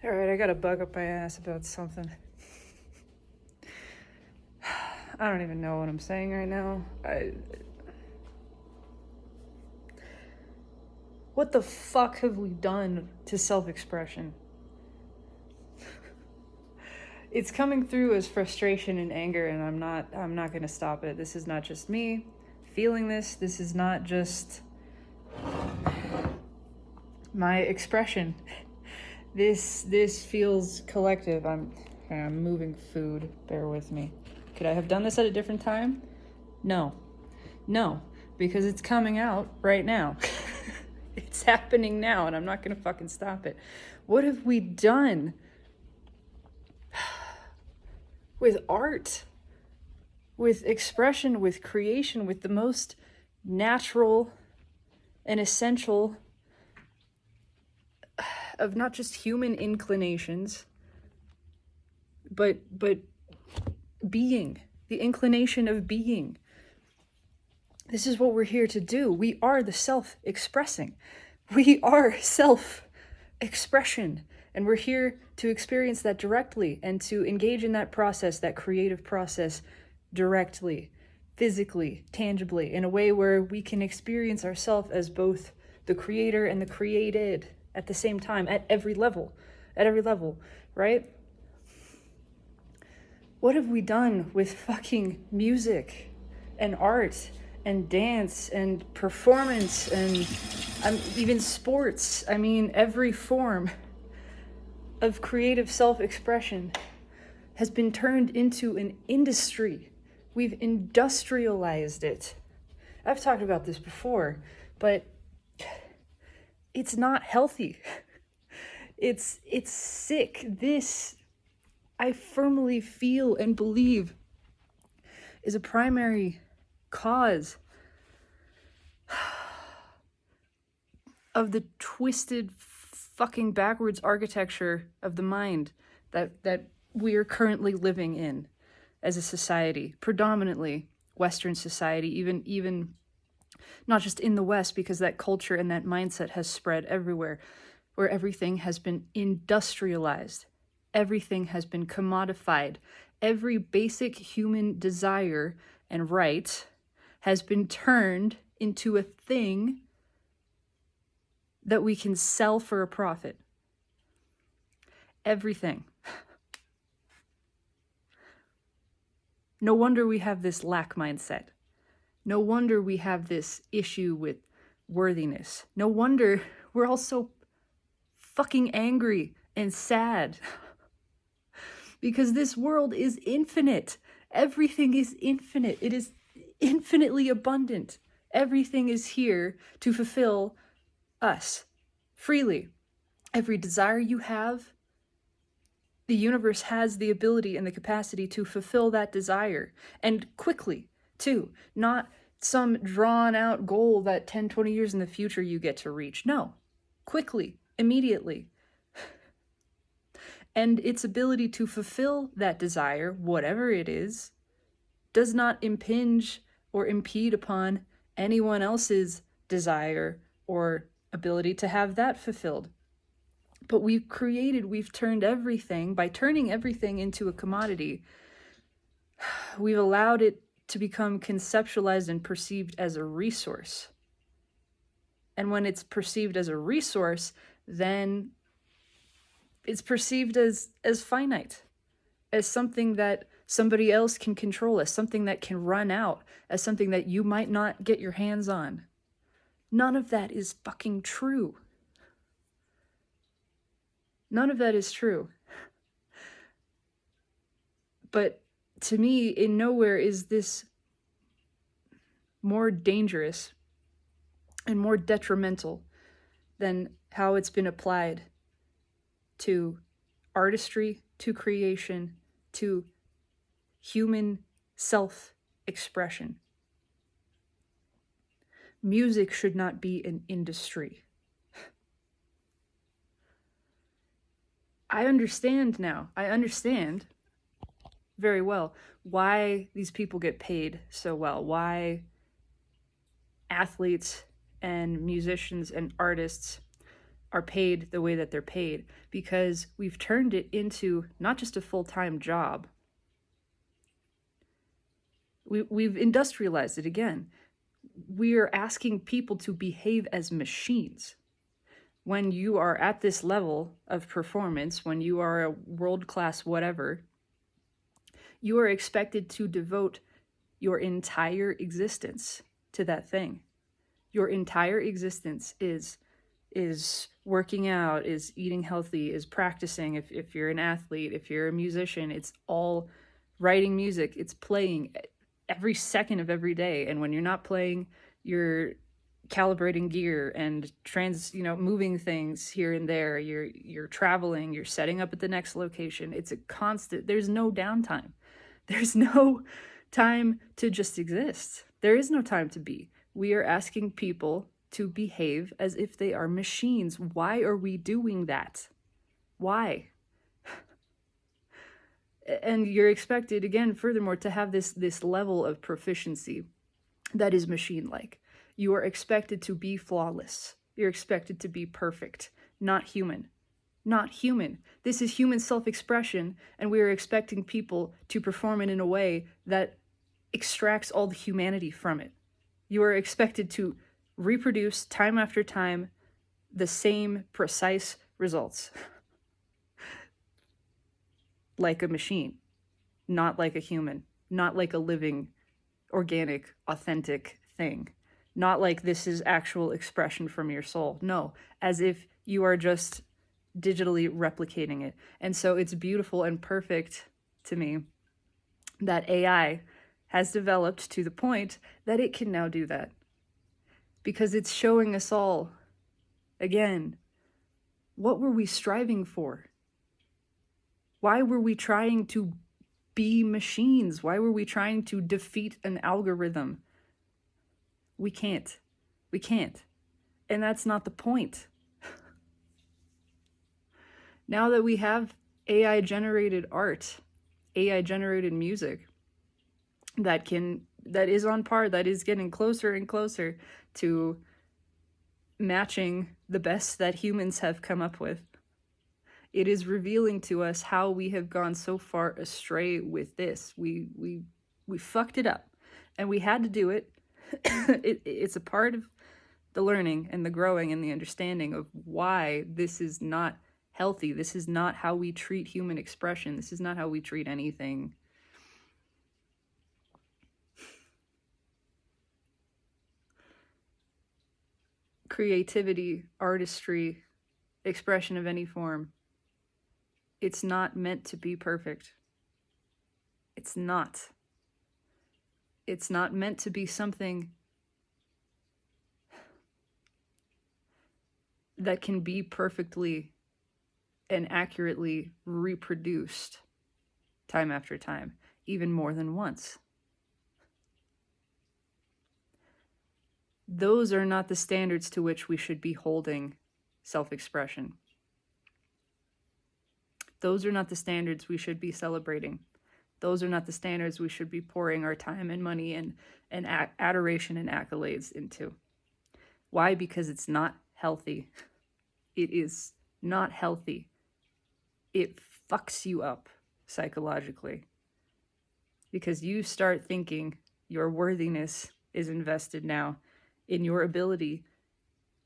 Alright, I got a bug up my ass about something. I don't even know what I'm saying right now. What the fuck have we done to self-expression? It's coming through as frustration and anger, and I'm not gonna stop it. This is not just me feeling this. This is not just my expression. This feels collective. I'm moving food. Bear with me. Could I have done this at a different time? No, because it's coming out right now. It's happening now, and I'm not gonna fucking stop it. What have we done with art, with expression, with creation, with the most natural and essential of not just human inclinations, but being, the inclination of being. This is what we're here to do. We are the self-expressing. We are self-expression. And we're here to experience that directly and to engage in that process, that creative process, directly, physically, tangibly, in a way where we can experience ourselves as both the creator and the created at the same time, at every level, right? What have we done with fucking music and art and dance and performance and even sports? I mean, every form of creative self-expression has been turned into an industry. We've industrialized it. I've talked about this before, but it's not healthy. It's sick. This, I firmly feel and believe, is a primary cause of the twisted fucking backwards architecture of the mind that we are currently living in as a society, predominantly Western society, even not just in the West, because that culture and that mindset has spread everywhere, where everything has been industrialized, everything has been commodified, every basic human desire and right has been turned into a thing that we can sell for a profit. Everything. No wonder we have this lack mindset. No wonder we have this issue with worthiness. No wonder we're all so fucking angry and sad. Because this world is infinite. Everything is infinite. It is infinitely abundant. Everything is here to fulfill us freely. Every desire you have, the universe has the ability and the capacity to fulfill that desire, and quickly too. Not some drawn out goal that 10, 20 years in the future you get to reach. No, quickly, immediately. And its ability to fulfill that desire, whatever it is, does not impinge or impede upon anyone else's desire or ability to have that fulfilled. But we've turned everything, by turning everything into a commodity, we've allowed it to become conceptualized and perceived as a resource. And when it's perceived as a resource, then it's perceived as finite, as something that somebody else can control, as something that can run out, as something that you might not get your hands on. None of that is fucking true. None of that is true. But to me, in nowhere is this more dangerous and more detrimental than how it's been applied to artistry, to creation, to human self-expression. Music should not be an industry. I understand now. I understand very well why these people get paid so well, why athletes and musicians and artists are paid the way that they're paid, because we've turned it into not just a full-time job. We've industrialized it again. We are asking people to behave as machines. When you are at this level of performance, when you are a world-class whatever, you are expected to devote your entire existence to that thing. Your entire existence is working out, is eating healthy, is practicing. If you're an athlete, if you're a musician, it's all writing music, it's playing every second of every day. And when you're not playing, you're calibrating gear and moving things here and there. You're traveling, you're setting up at the next location. It's a constant, there's no downtime. There's no time to just exist. There is no time to be. We are asking people to behave as if they are machines. Why are we doing that? Why? And you're expected, again, furthermore, to have this level of proficiency that is machine-like. You are expected to be flawless. You're expected to be perfect, not human. Not human. This is human self-expression, and we are expecting people to perform it in a way that extracts all the humanity from it. You are expected to reproduce time after time the same precise results. Like a machine, not like a human, not like a living, organic, authentic thing. Not like this is actual expression from your soul. No, as if you are just digitally replicating it. And so it's beautiful and perfect to me that AI has developed to the point that it can now do that. Because it's showing us all, again, what were we striving for? Why were we trying to be machines? Why were we trying to defeat an algorithm? We can't. We can't. And that's not the point. Now that we have AI-generated art, AI-generated music, that is on par, that is getting closer and closer to matching the best that humans have come up with. It is revealing to us how we have gone so far astray with this. We fucked it up, and we had to do it. It's a part of the learning and the growing and the understanding of why this is not healthy. This is not how we treat human expression. This is not how we treat anything. Creativity, artistry, expression of any form. It's not meant to be perfect. It's not. It's not meant to be something that can be perfectly and accurately reproduced time after time, even more than once. Those are not the standards to which we should be holding self-expression. Those are not the standards we should be celebrating. Those are not the standards we should be pouring our time and money and adoration and accolades into. Why? Because it's not healthy. It is not healthy. It fucks you up psychologically. Because you start thinking your worthiness is invested now in your ability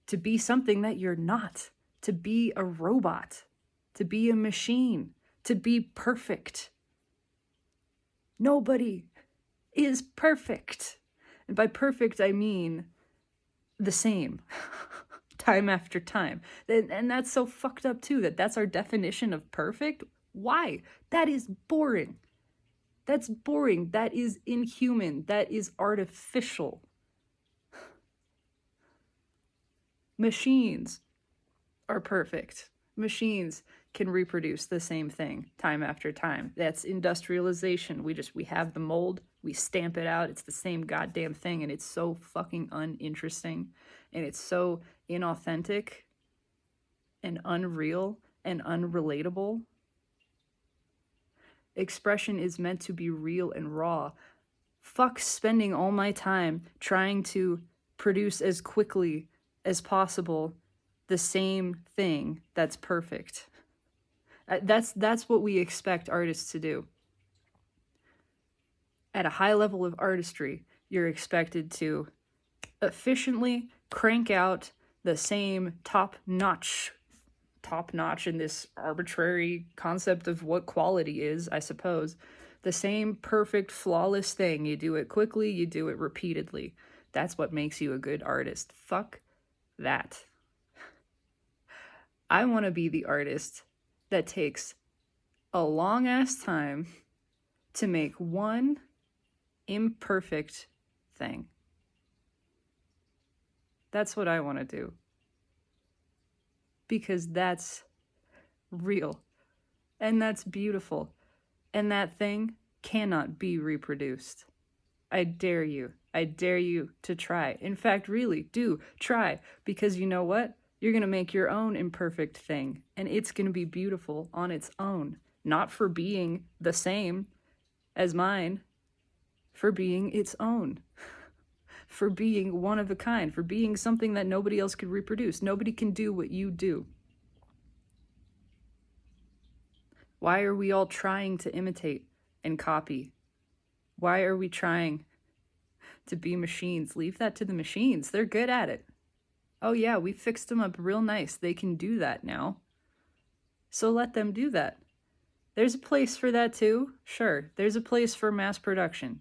to be something that you're not, to be a robot, to be a machine, to be perfect. Nobody is perfect. And by perfect, I mean the same, time after time. And that's so fucked up too, that's our definition of perfect. Why? That is boring. That's boring. That is inhuman. That is artificial. Machines are perfect. Machines can reproduce the same thing time after time. That's industrialization. We have the mold, we stamp it out, it's the same goddamn thing, and it's so fucking uninteresting, and it's so inauthentic and unreal and unrelatable. Expression is meant to be real and raw. Fuck spending all my time trying to produce as quickly as possible the same thing that's perfect. That's what we expect artists to do. At a high level of artistry, you're expected to efficiently crank out the same top-notch in this arbitrary concept of what quality is, I suppose. The same perfect, flawless thing. You do it quickly, you do it repeatedly. That's what makes you a good artist. Fuck that. I want to be the artist that takes a long-ass time to make one imperfect thing. That's what I want to do. Because that's real. And that's beautiful. And that thing cannot be reproduced. I dare you. I dare you to try. In fact, really, do try. Because you know what? You're going to make your own imperfect thing. And it's going to be beautiful on its own. Not for being the same as mine. For being its own. For being one of a kind. For being something that nobody else could reproduce. Nobody can do what you do. Why are we all trying to imitate and copy? Why are we trying to be machines? Leave that to the machines. They're good at it. Oh yeah, we fixed them up real nice. They can do that now. So let them do that. There's a place for that too. Sure, there's a place for mass production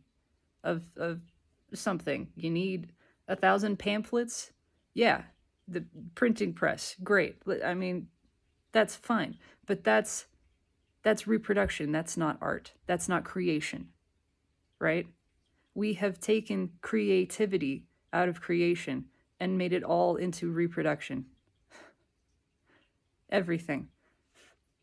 of something. You need 1,000 pamphlets? Yeah, the printing press, great. I mean, that's fine. But that's reproduction. That's not art. That's not creation, right? We have taken creativity out of creation and made it all into reproduction. Everything.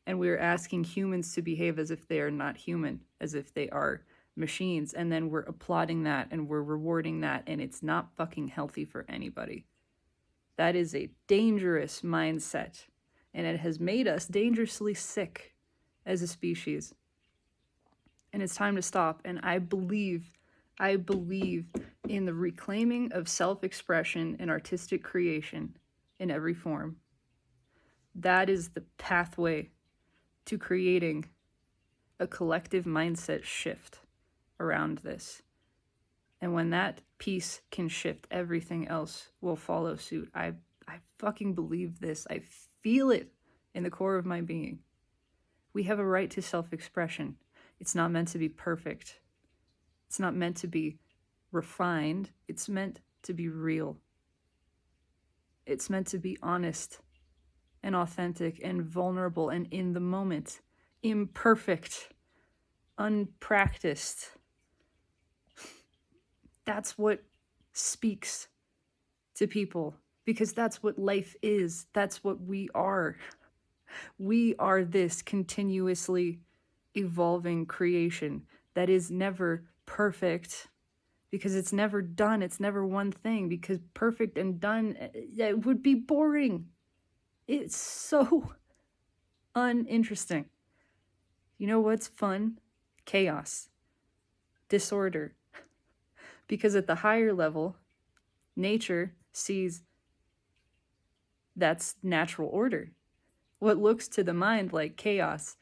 And we're asking humans to behave as if they are not human, as if they are machines, and then we're applauding that and we're rewarding that, and it's not fucking healthy for anybody. That is a dangerous mindset, and it has made us dangerously sick as a species. And it's time to stop. And I believe in the reclaiming of self-expression and artistic creation in every form. That is the pathway to creating a collective mindset shift around this. And when that piece can shift, everything else will follow suit. I fucking believe this. I feel it in the core of my being. We have a right to self-expression. It's not meant to be perfect. It's not meant to be refined. It's meant to be real. It's meant to be honest and authentic and vulnerable and in the moment. Imperfect. Unpracticed. That's what speaks to people, because that's what life is. That's what we are. We are this continuously evolving creation that is never perfect, because it's never done. It's never one thing, because perfect and done, it would be boring. It's so uninteresting. You know what's fun? Chaos. Disorder. Because at the higher level, nature sees that's natural order. What looks to the mind like chaos,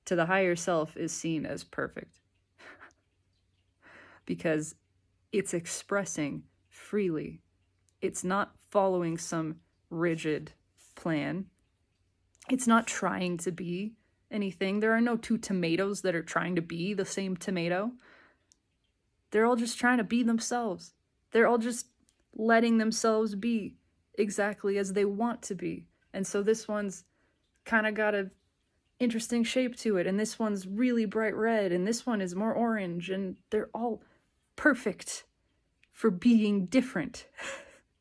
to the higher self is seen as perfect. Because it's expressing freely. It's not following some rigid plan. It's not trying to be anything. There are no two tomatoes that are trying to be the same tomato. They're all just trying to be themselves. They're all just letting themselves be exactly as they want to be. And so this one's kind of got a interesting shape to it, and this one's really bright red, and this one is more orange, and they're all perfect for being different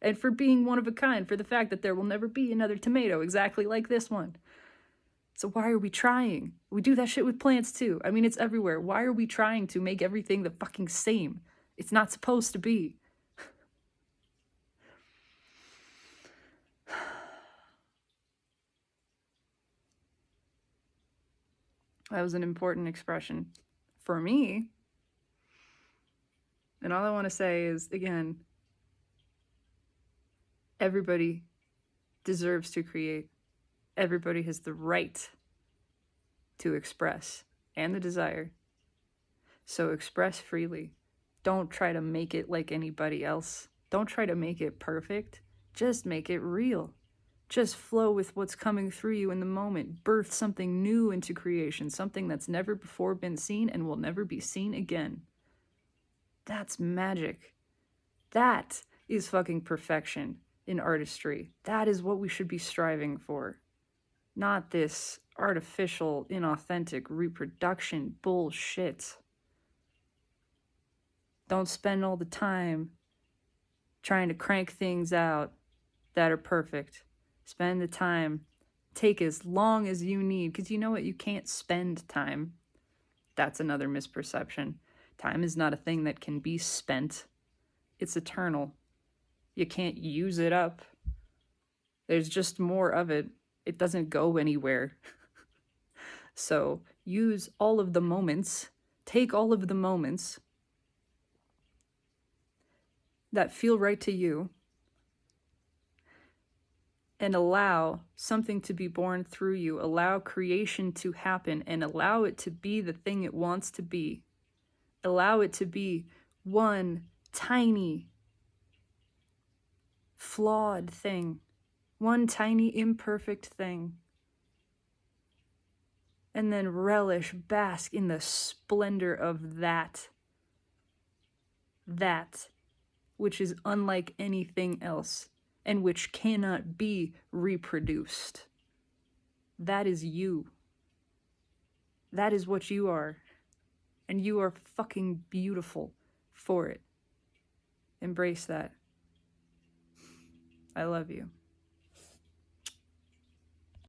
and for being one of a kind, for the fact that there will never be another tomato exactly like this one. So why are we trying? We do that shit with plants too. I mean, it's everywhere. Why are we trying to make everything the fucking same? It's not supposed to be. That was an important expression for me. And all I want to say is, again, everybody deserves to create. Everybody has the right to express and the desire. So express freely. Don't try to make it like anybody else. Don't try to make it perfect. Just make it real. Just flow with what's coming through you in the moment. Birth something new into creation, something that's never before been seen and will never be seen again. That's magic. That is fucking perfection in artistry. That is what we should be striving for. Not this artificial, inauthentic reproduction bullshit. Don't spend all the time trying to crank things out that are perfect. Spend the time. Take as long as you need, because you know what? You can't spend time. That's another misperception. Time is not a thing that can be spent. It's eternal. You can't use it up. There's just more of it. It doesn't go anywhere. So use all of the moments. Take all of the moments that feel right to you and allow something to be born through you. Allow creation to happen and allow it to be the thing it wants to be. Allow it to be one tiny, flawed thing, one tiny, imperfect thing. And then relish, bask in the splendor of that which is unlike anything else and which cannot be reproduced. That is you. That is what you are. And you are fucking beautiful for it. Embrace that. I love you.